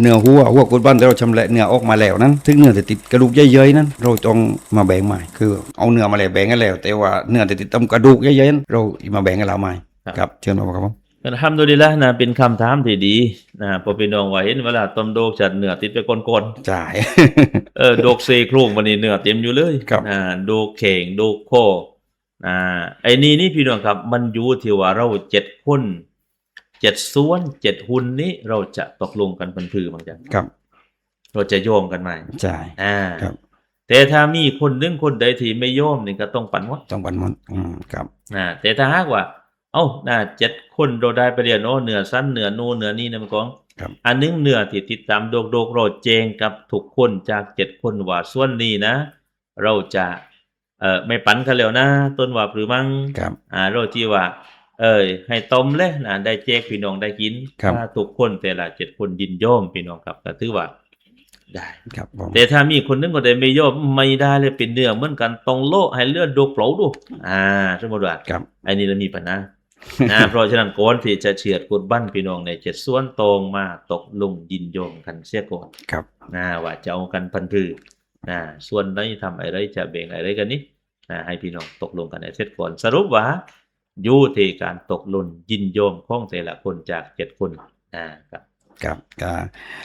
เนื้อหัวกุดบ้านที่เราชำแหละเนื้อออกมาแล้วนั้นซึ่งเนื้อที่ติดกระดูกเยอะๆนั้นเราต้องมาแบ่งใหม่คือเอาเนื้อมาแล้วแบ่งกันแล้วแต่ว่าเนื้อที่ติดตามกระดูกเยอะๆนั้นเรามาแบ่งกันแล้วใหม่ครับเชิญมาครับผมอัลฮัมดุลิลละห์นะเป็นคำถามที่ดีนะพอพี่น้องว่าเห็นเวลาต้มโดกจัดเนื้อติดไปก้นใช่ ๆโดกเซโครงวันนี้เนื้อเต็มอยู่เลยครับโดกเข่งโดกโคไอ้นี่พี่น้องครับมันอยู่ที่ว่าเรา7คน7ส่วน7หุ่นนี้เราจะตกลงกันเป็นพือบางอย่างครับเราจะโยมกันไหมใช่ครับแต่ถ้ามีคนหนึ่งคนใดที่ไม่โยมนี่ก็ต้องปันหมดต้องบันมดครับแต่ถ้าหากว่า7คนเราได้ไปเรียนเนื้อสั้นเนื้อนูเนื้อนี่นะมันก็ครับอันนึงเนื้อที่ติดตามโดกโรดแจงกับทุกคนจาก7คนว่าส่วนนี้นะเราจะไม่ปันเขาแล้วนะต้นว่าหรือมั้งครับเราที่ว่าให้ต้มเลยนะได้แจกพี่น้องได้กินครับถ้าทุกคนแต่ละ7คนยินยอมพี่น้องครับก็ถือว่าได้ ครับผมแต่ถ้ามีคนหนึงคนใดไม่ยอมไม่ได้เลยเป็นเนื้อเหมือนกันต้องโละให้เลือดโดกเปล่าดูสมมุติว่าครับ อันนี้เรามีปัญหา เพราะฉะนั้นก่อนที่จะเฉือดกุดบั้นพี่น้องใน7ส่วนตรงมาตกลงยินยอมกันเสียก่อนครับว่าจะเอากันพันพือส่วนไหนทำอะไรจะแบ่งอะไรกันนี่ให้พี่น้องตกลงกันให้เสร็จก่อนสรุปว่าอยู่ที่การตกลงยินยอมของแต่ละคนจาก7คนครับครับ